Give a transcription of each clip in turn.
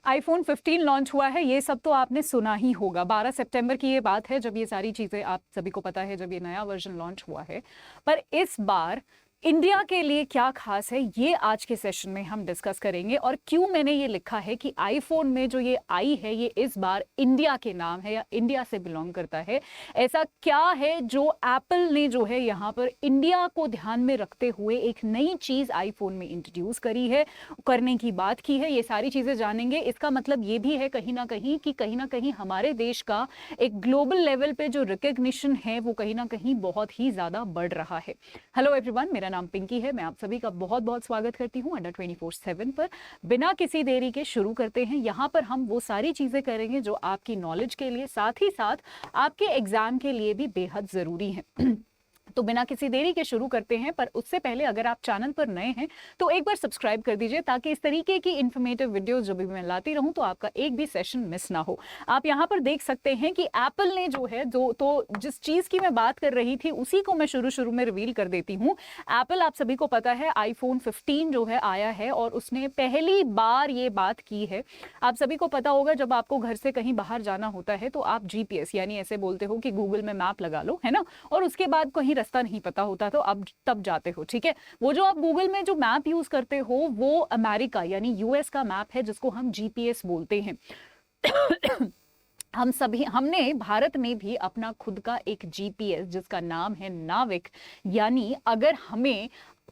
IPhone 15 launch हुआ है, ये सब तो आपने सुना ही होगा। 12 सितंबर की ये बात है जब ये सारी चीज़ें आप सभी को पता है, जब ये नया वर्जन लॉन्च हुआ है। पर इस बार इंडिया के लिए क्या खास है, ये आज के सेशन में हम डिस्कस करेंगे। और क्यों मैंने ये लिखा है कि आईफोन में जो ये आई है ये इस बार इंडिया के नाम है या इंडिया से बिलोंग करता है। ऐसा क्या है जो एप्पल ने जो है यहाँ पर इंडिया को ध्यान में रखते हुए एक नई चीज़ आईफोन में इंट्रोड्यूस करी है, करने की बात की है, ये सारी चीज़ें जानेंगे। इसका मतलब ये भी है कहीं ना कहीं हमारे देश का एक ग्लोबल लेवल पे जो रिकग्निशन है वो कहीं ना कहीं बहुत ही ज़्यादा बढ़ रहा है। हेलो एवरीवन, मेरा नाम पिंकी है। मैं आप सभी का बहुत बहुत स्वागत करती हूँ अंडर 24/7 पर। बिना किसी देरी के शुरू करते हैं। यहाँ पर हम वो सारी चीज़ें करेंगे जो आपकी नॉलेज के लिए, साथ ही साथ आपके एग्जाम के लिए भी बेहद ज़रूरी है। तो बिना किसी देरी के शुरू करते हैं। पर उससे पहले अगर आप चैनल पर नए हैं तो एक बार सब्सक्राइब कर दीजिए, ताकि इस तरीके की इन्फॉर्मेटिव वीडियोस जो भी मैं लाती रहूं तो आपका एक भी सेशन मिस ना हो। आप यहां पर देख सकते हैं कि एप्पल ने जो है तो जिस चीज की मैं बात कर रही थी उसी को मैं शुरू में रिवील कर देती हूँ। एप्पल, आप सभी को पता है, आईफोन 15 जो है आया है और उसने पहली बार ये बात की है। आप सभी को पता होगा, जब आपको घर से कहीं बाहर जाना होता है तो आप जीपीएस यानी ऐसे बोलते हो कि गूगल में मैप लगा लो, है ना, और उसके बाद कहीं रास्ता नहीं पता होता तो अब तब जाते हो, ठीक है। वो जो आप गूगल में जो मैप यूज करते हो वो अमेरिका यानी यूएस का मैप है, जिसको हम जीपीएस बोलते हैं। हमने भारत में भी अपना खुद का एक जीपीएस जिसका नाम है नाविक। यानी अगर हमें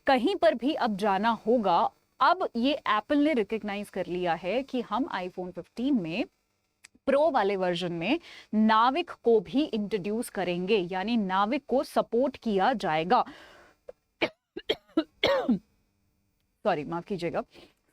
कहीं पर भी अब जाना होगा, अब ये एप्पल ने रिकॉग्नाइज कर लिया है कि हम आईफोन 15 में प्रो वाले वर्जन में नाविक को भी इंट्रोड्यूस करेंगे, यानी नाविक को सपोर्ट किया जाएगा। सॉरी, माफ कीजिएगा।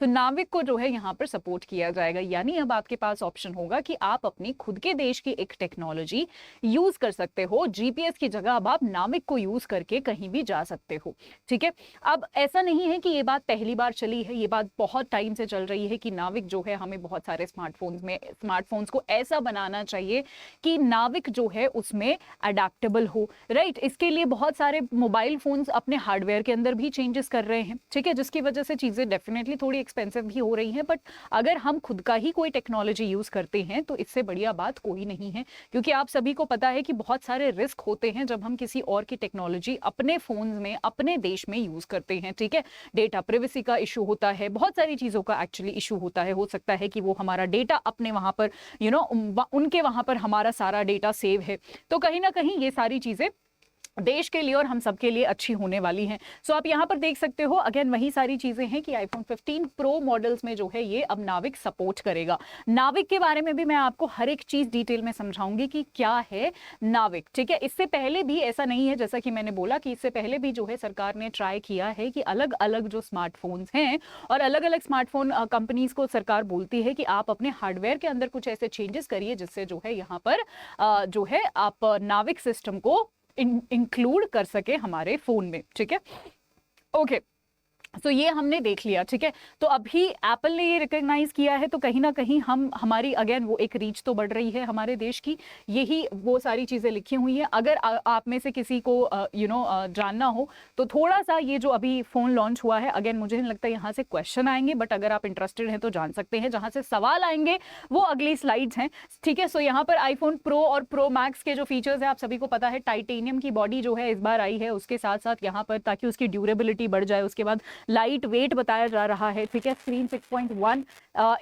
तो नाविक को जो है यहाँ पर सपोर्ट किया जाएगा, यानी अब आपके पास ऑप्शन होगा कि आप अपनी खुद के देश की एक टेक्नोलॉजी यूज कर सकते हो। जीपीएस की जगह अब आप नाविक को यूज करके कहीं भी जा सकते हो, ठीक है। अब ऐसा नहीं है कि ये बात पहली बार चली है, ये बात बहुत टाइम से चल रही है कि नाविक जो है हमें बहुत सारे स्मार्टफोन्स को ऐसा बनाना चाहिए कि नाविक जो है उसमें अडेप्टेबल हो, राइट। इसके लिए बहुत सारे मोबाइल फोन्स अपने हार्डवेयर के अंदर भी चेंजेस कर रहे हैं, ठीक है, जिसकी वजह से चीजें डेफिनेटली थोड़ी एक्सपेंसिव भी हो रही है। बट अगर हम खुद का ही कोई टेक्नोलॉजी यूज करते हैं तो इससे बढ़िया बात कोई नहीं है, क्योंकि आप सभी को पता है कि बहुत सारे रिस्क होते हैं जब हम किसी और की टेक्नोलॉजी अपने फोन में अपने देश में यूज करते हैं, ठीक है। डेटा प्रिवेसी का इशू होता है, बहुत सारी चीजों का एक्चुअली इशू होता है। हो सकता है कि वो हमारा डेटा अपने वहां पर उनके वहां पर हमारा सारा डेटा सेव है, तो कहीं ना कहीं ये सारी चीजें देश के लिए और हम सबके लिए अच्छी होने वाली हैं। सो आप यहाँ पर देख सकते हो, अगेन वही सारी चीजें हैं कि आईफोन 15 प्रो मॉडल्स में जो है ये अब नाविक सपोर्ट करेगा। नाविक के बारे में भी मैं आपको हर एक चीज डिटेल में समझाऊंगी कि क्या है नाविक, ठीक है। इससे पहले भी ऐसा नहीं है, जैसा कि मैंने बोला कि इससे पहले भी जो है सरकार ने ट्राई किया है कि अलग अलग जो स्मार्टफोन्स हैं और अलग अलग स्मार्टफोन कंपनीज को सरकार बोलती है कि आप अपने हार्डवेयर के अंदर कुछ ऐसे चेंजेस करिए जिससे जो है यहाँ पर जो है आप नाविक सिस्टम को इंक्लूड कर सके हमारे फोन में, ठीक है। ओके, तो ये हमने देख लिया, ठीक है। तो अभी एप्पल ने ये रिकॉग्नाइज किया है तो कहीं ना कहीं हमारी अगेन वो एक रीच तो बढ़ रही है हमारे देश की। यही वो सारी चीजें लिखी हुई हैं। अगर आप में से किसी को जानना हो तो थोड़ा सा ये जो अभी फोन लॉन्च हुआ है, अगेन मुझे नहीं लगता यहाँ से क्वेश्चन आएंगे, बट अगर आप इंटरेस्टेड हैं तो जान सकते हैं। जहां से सवाल आएंगे वो अगली स्लाइड्स हैं, ठीक है। सो यहाँ पर आईफोन प्रो और प्रो मैक्स के जो फीचर्स है आप सभी को पता है, टाइटेनियम की बॉडी जो है इस बार आई है, उसके साथ साथ यहाँ पर ताकि उसकी ड्यूरेबिलिटी बढ़ जाए। उसके बाद लाइट वेट बताया जा रहा है, ठीक है। Screen 6.1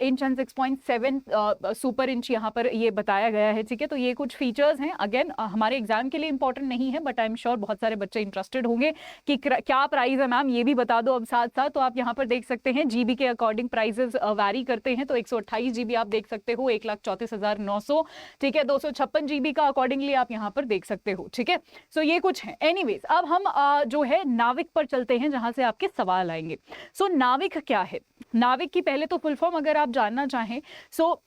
inch and 6.7 super inch यहाँ पर ये बताया गया है, ठीक है। तो ये कुछ फीचर्स हैं, अगेन हमारे एग्जाम के लिए इंपॉर्टेंट नहीं है, बट आई एम श्योर बहुत सारे बच्चे इंटरेस्टेड होंगे कि क्या प्राइस है मैम, ये भी बता दो अब साथ साथ। तो आप यहाँ पर देख सकते हैं जीबी के अकॉर्डिंग प्राइजेस वैरी करते हैं। तो 128 जीबी आप देख सकते हो 1,34,900, ठीक है। 256 जीबी का अकॉर्डिंगली आप यहाँ पर देख सकते हो, ठीक है। सो ये कुछ है। एनीवेज, अब हम जो है नाविक पर चलते हैं जहां से आपके सवाल आएंगे। सो नाविक क्या है? नाविक की पहले तो फुल फॉर्म अगर आप जानना चाहें, सो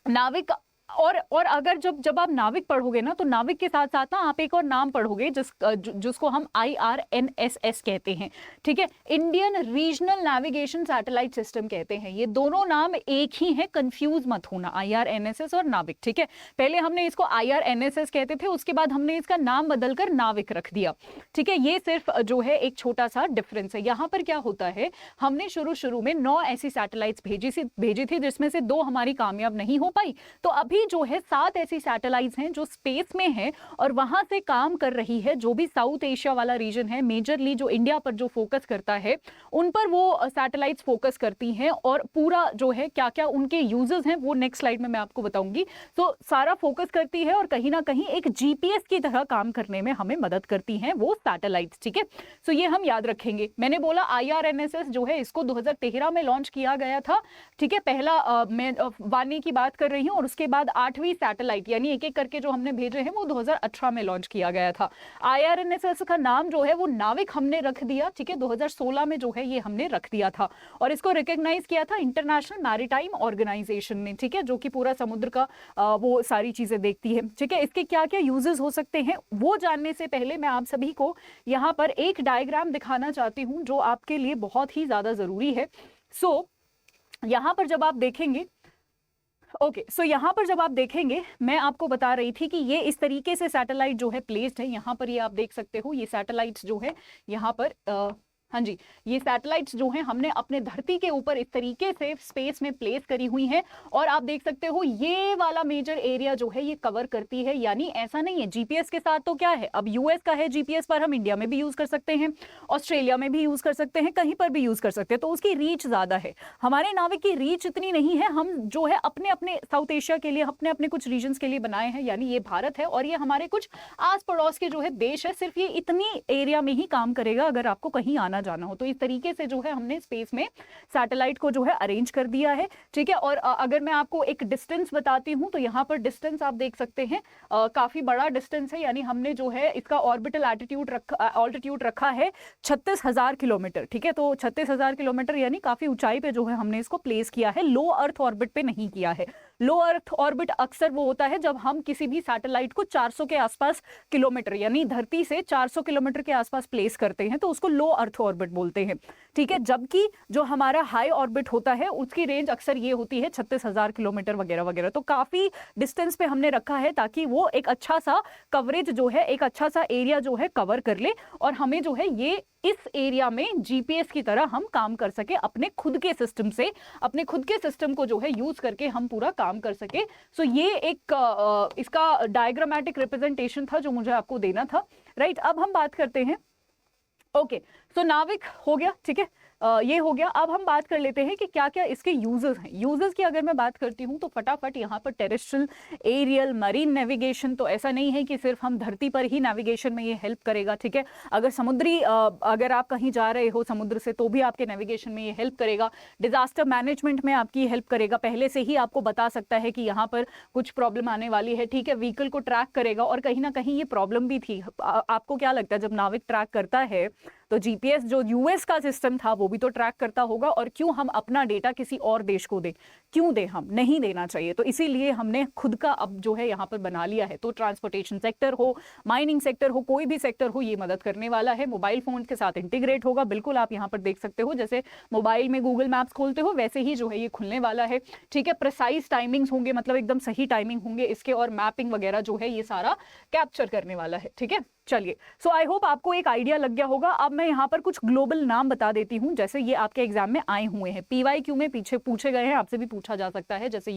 नाविक और अगर जब आप नाविक पढ़ोगे ना, तो नाविक के साथ साथ ना आप एक और नाम पढ़ोगे जिसको हम IRNSS कहते हैं, ठीक है, Indian regional navigation satellite system कहते हैं। ये दोनों नाम एक ही हैं, कंफ्यूज मत होना, IRNSS और नाविक, ठीक है। पहले हमने इसको IRNSS कहते थे, उसके बाद हमने इसका नाम बदलकर नाविक रख दिया, ठीक है। ये सिर्फ जो है एक छोटा सा डिफरेंस है। यहाँ पर क्या होता है, हमने शुरू में 9 ऐसी सैटेलाइट्स भेजी थी, जिसमें से 2 हमारी कामयाब नहीं हो पाई। तो अभी जो है 7 ऐसी सैटेलाइट्स हैं जो स्पेस में हैं और वहां से काम कर रही है। जो भी साउथ एशिया वाला रीजन है, मेजरली जो इंडिया पर जो फोकस करता है, उन पर वो सैटेलाइट्स फोकस करती हैं। और पूरा जो है क्या क्या उनके यूजर्स हैं वो नेक्स्ट स्लाइड में मैं आपको बताऊंगी। तो सारा फोकस करती है और कहीं ना कहीं एक GPS की तरह काम करने में हमें मदद करती हैं वो सैटेलाइट्स, ठीक है। सो ये हम याद रखेंगे। मैंने बोला IRNSS जो है इसको 2013 में लॉन्च किया गया था, ठीक है। पहला मैं वानी की बात कर रही हूँ, और उसके बाद 8वीं सैटेलाइट यानी एक एक करके जो हमने भेजे हैं वो 2018 में लॉन्च किया गया था। IRNSS का नाम जो है वो नाविक हमने रख दिया, ठीक है, 2016 में जो है ये हमने रख दिया था। और इसको रिकॉग्नाइज किया था इंटरनेशनल मैरीटाइम ऑर्गेनाइजेशन ने, ठीक है, जो कि पूरा समुद्र का वो सारी चीजें देखती है, ठीक है। इसके क्या क्या यूजेस हो सकते हैं वो जानने से पहले मैं आप सभी को यहाँ पर एक डायग्राम दिखाना चाहती हूँ जो आपके लिए बहुत ही ज्यादा जरूरी है। सो यहाँ पर जब आप देखेंगे, सो यहाँ पर जब आप देखेंगे, मैं आपको बता रही थी कि ये इस तरीके से सैटेलाइट जो है प्लेस्ड है। यहाँ पर ये आप देख सकते हो, ये सैटेलाइट्स जो है यहाँ पर हाँ जी, ये सैटेलाइट्स जो हैं हमने अपने धरती के ऊपर इस तरीके से स्पेस में प्लेस करी हुई हैं। और आप देख सकते हो ये वाला मेजर एरिया जो है ये कवर करती है। यानी ऐसा नहीं है, GPS के साथ तो क्या है, अब US का है GPS, पर हम इंडिया में भी यूज कर सकते हैं, ऑस्ट्रेलिया में भी यूज कर सकते हैं, कहीं पर भी यूज कर सकते हैं। तो उसकी रीच ज्यादा है। हमारे नाविक की रीच इतनी नहीं है। हम जो है अपने अपने साउथ एशिया के लिए, अपने अपने कुछ रीजन के लिए बनाए हैं। यानी ये भारत है और ये हमारे कुछ आस पड़ोस के जो है देश है, सिर्फ ये इतनी एरिया में ही काम करेगा अगर आपको कहीं आना जाना हो। तो इस तरीके से जो है हमने स्पेस में सैटेलाइट को जो है अरेंज कर दिया है, ठीक है। और अगर मैं आपको एक डिस्टेंस बताती हूं तो यहाँ पर डिस्टेंस आप देख सकते हैं, काफी बड़ा डिस्टेंस है। यानी हमने जो है इसका ऑर्बिटल ऑल्टीट्यूड रखा है 36,000 किलोमीटर, ठीक है। तो 36,000 किलोमीटर यानी काफी ऊंचाई पे जो है हमने इसको प्लेस किया है, लो अर्थ ऑर्बिट पे नहीं किया है। लो अर्थ ऑर्बिट अक्सर वो होता है जब हम किसी भी सैटेलाइट को 400 के आसपास किलोमीटर यानी धरती से 400 किलोमीटर के आसपास प्लेस करते हैं, तो उसको लो अर्थ ऑर्बिट बोलते हैं, ठीक है। जबकि जो हमारा हाई ऑर्बिट होता है उसकी रेंज अक्सर ये होती है 36,000 किलोमीटर वगैरह वगैरह। तो काफी डिस्टेंस पे हमने रखा है ताकि वो एक अच्छा सा कवरेज जो है, एक अच्छा सा एरिया जो है कवर कर ले और हमें जो है ये इस एरिया में GPS की तरह हम काम कर सके अपने खुद के सिस्टम से, अपने खुद के सिस्टम को जो है यूज करके हम पूरा काम कर सके। सो ये एक इसका डायग्रामेटिक रिप्रेजेंटेशन था जो मुझे आपको देना था, राइट। अब हम बात करते हैं, सो नाविक हो गया, ठीक है, ये हो गया। अब हम बात कर लेते हैं कि क्या क्या इसके यूजर्स हैं। यूजर्स की अगर मैं बात करती हूँ तो फटाफट यहाँ पर टेरेस्ट्रियल, एरियल, मरीन नेविगेशन, तो ऐसा नहीं है कि सिर्फ हम धरती पर ही नेविगेशन में ये हेल्प करेगा, ठीक है। अगर समुद्री अगर आप कहीं जा रहे हो समुद्र से तो भी आपके नेविगेशन में ये हेल्प करेगा। डिजास्टर मैनेजमेंट में आपकी हेल्प करेगा, पहले से ही आपको बता सकता है कि यहाँ पर कुछ प्रॉब्लम आने वाली है, ठीक है। व्हीकल को ट्रैक करेगा और कहीं ना कहीं ये प्रॉब्लम भी थी। आपको क्या लगता है जब नाविक ट्रैक करता है तो GPS जो US का सिस्टम था वो भी तो ट्रैक करता होगा, और क्यों हम अपना डेटा किसी और देश को दें, क्यों दें, हम नहीं देना चाहिए। तो इसीलिए हमने खुद का अब जो है यहाँ पर बना लिया है। तो ट्रांसपोर्टेशन सेक्टर हो, माइनिंग सेक्टर हो, कोई भी सेक्टर हो, ये मदद करने वाला है। मोबाइल फोन के साथ इंटीग्रेट होगा, बिल्कुल आप यहाँ पर देख सकते हो जैसे मोबाइल में गूगल मैप्स खोलते हो वैसे ही जो है ये खुलने वाला है, ठीक है। प्रिसाइज टाइमिंग्स होंगे, मतलब एकदम सही टाइमिंग होंगे इसके, और मैपिंग वगैरह जो है ये सारा कैप्चर करने वाला है, ठीक है। चलिए, सो आई होप आपको एक आइडिया लग गया होगा। अब मैं यहाँ पर कुछ ग्लोबल नाम बता देती हूँ, जैसे ये आपके एग्जाम में आए हुए हैं, PYQ में पीछे पूछे गए हैं, आपसे भी पूछा जा सकता है। जैसे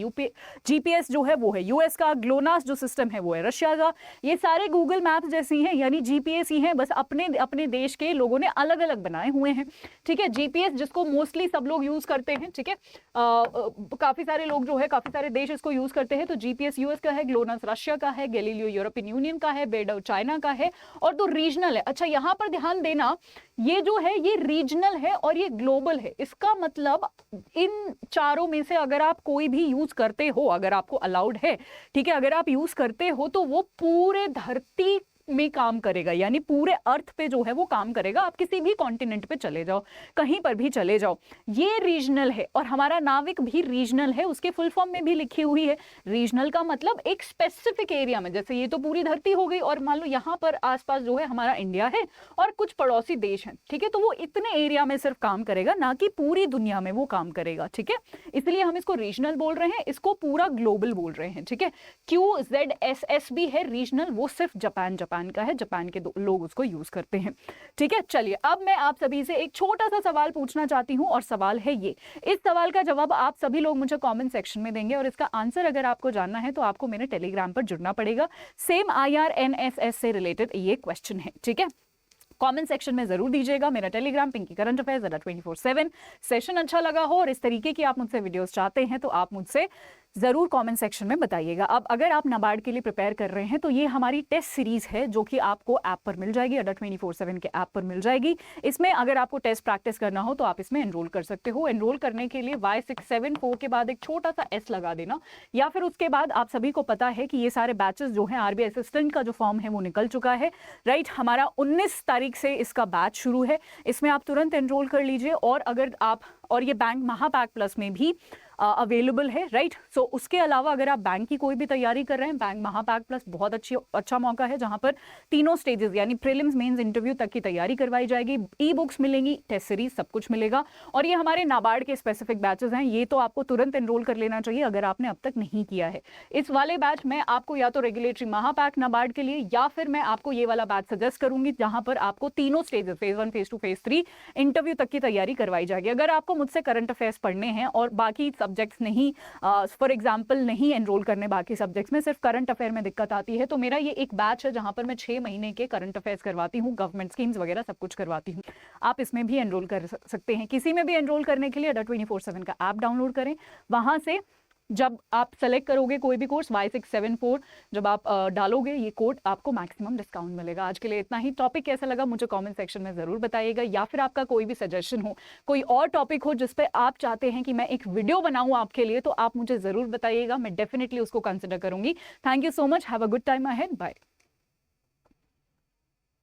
GPS जो है वो है US का, ग्लोनास जो सिस्टम है वो है रशिया का। ये सारे गूगल मैप्स जैसी हैं, यानी GPS ही हैं, बस अपने अपने देश के लोगों ने अलग अलग बनाए हुए हैं, ठीक है। GPS जिसको मोस्टली सब लोग यूज करते हैं, ठीक है, काफी सारे लोग जो है, काफी सारे देश इसको यूज करते हैं। तो GPS US का है, ग्लोनास रशिया का है, गैलीलियो यूरोपियन यूनियन का है, बेडो चाइना का है, और तो रीजनल है। अच्छा, यहां पर ध्यान देना, ये जो है ये रीजनल है और ये ग्लोबल है। इसका मतलब इन चारों में से अगर आप कोई भी यूज करते हो, अगर आपको अलाउड है, ठीक है, अगर आप यूज करते हो तो वो पूरे धरती में काम करेगा, यानी पूरे अर्थ पे जो है वो काम करेगा। आप किसी भी कॉन्टिनेंट पे चले जाओ, कहीं पर भी चले जाओ, ये रीजनल है। और हमारा नाविक भी रीजनल है, उसके फुल फॉर्म में भी लिखी हुई है। रीजनल का मतलब एक स्पेसिफिक एरिया में, जैसे ये तो पूरी धरती हो गई और मान लो यहाँ पर आसपास जो है हमारा इंडिया है और कुछ पड़ोसी देश हैं, ठीक है, तो वो इतने एरिया में सिर्फ काम करेगा, ना कि पूरी दुनिया में वो काम करेगा, ठीक है। इसलिए हम इसको रीजनल बोल रहे हैं, इसको पूरा ग्लोबल बोल रहे हैं, ठीक है। QZSS भी है रीजनल, वो सिर्फ जापान का है, जापान के लोग उसको यूज करते हैं, ठीक है। चलिए अब मैं आप सभी से एक छोटा सा सवाल पूछना चाहती हूं और सवाल है ये, इस सवाल का जवाब आप सभी लोग मुझे कमेंट सेक्शन में देंगे और इसका आंसर अगर आपको जानना है तो आपको मेरे टेलीग्राम पर जुड़ना पड़ेगा। सेम IRNSS से रिलेटेड ये क्वेश्चन है, ठीक है। कमेंट सेक्शन में जरूर दीजिएगा। मेरा Telegram Pinki current affairs 24/7। Session अच्छा लगा हो और इस तरीके की आप मुझसे वीडियोस चाहते हैं तो आप मुझसे जरूर कमेंट सेक्शन में बताइएगा। अब अगर आप नाबार्ड के लिए प्रिपेयर कर रहे हैं तो ये हमारी टेस्ट सीरीज है जो कि आपको ऐप पर मिल जाएगी, अड्डा 24/7 के ऐप पर मिल जाएगी। इसमें अगर आपको टेस्ट प्रैक्टिस करना हो तो आप इसमें एनरोल कर सकते हो। एनरोल करने के लिए Y674 के बाद एक छोटा सा S लगा देना, या फिर उसके बाद आप सभी को पता है कि ये सारे बैचेस जो हैं, RBI असिस्टेंट का जो फॉर्म है वो निकल चुका है, राइट। हमारा 19 तारीख से इसका बैच शुरू है, इसमें आप तुरंत एनरोल कर लीजिए। और अगर आप, और ये बैंक महापैक प्लस में भी अवेलेबल है, राइट। सो उसके अलावा अगर आप बैंक की कोई भी तैयारी कर रहे हैं, बैंक महापैक प्लस बहुत अच्छा मौका है जहां पर तीनों स्टेजेस यानी प्रीलिम्स, मेंस, इंटरव्यू तक की तैयारी करवाई जाएगी। ई बुक्स मिलेंगी, टेस्ट सीरीज, सब कुछ मिलेगा। और ये हमारे नाबार्ड के स्पेसिफिक बैचेस हैं, ये तो आपको तुरंत एनरोल कर लेना चाहिए अगर आपने अब तक नहीं किया है। इस वाले बैच में आपको या तो रेगुलेटरी महापैक नाबार्ड के लिए, या फिर मैं आपको ये वाला बैच सजेस्ट करूंगी जहां पर आपको तीनों stages, phase 1, phase 2, phase 3 interview तक की तैयारी करवाई जाएगी। अगर आपको मुझसे करंट अफेयर्स पढ़ने हैं और बाकी सब्जेक्ट्स नहीं, फॉर एग्जांपल नहीं एनरोल करने बाकी सब्जेक्ट्स में, सिर्फ करंट अफेयर में दिक्कत आती है, तो मेरा ये एक बैच है जहां पर मैं 6 महीने के करंट अफेयर्स करवाती हूँ, गवर्नमेंट स्कीम्स वगैरह सब कुछ करवाती हूँ। आप इसमें भी एनरोल कर सकते हैं। किसी में भी एनरोल करने के लिए अड्डा 24/7 का ऐप डाउनलोड करें। वहां से जब आप सेलेक्ट करोगे कोई भी कोर्स Y674, जब आप डालोगे ये कोड, आपको मैक्सिमम डिस्काउंट मिलेगा। आज के लिए इतना ही। टॉपिक कैसा लगा मुझे कमेंट सेक्शन में जरूर बताइएगा, या फिर आपका कोई भी सजेशन हो, कोई और टॉपिक हो जिस पे आप चाहते हैं कि मैं एक वीडियो बनाऊं आपके लिए, तो आप मुझे जरूर बताइएगा, मैं डेफिनेटली उसको कंसिडर करूंगी। Thank you so much, have a good time ahead, bye.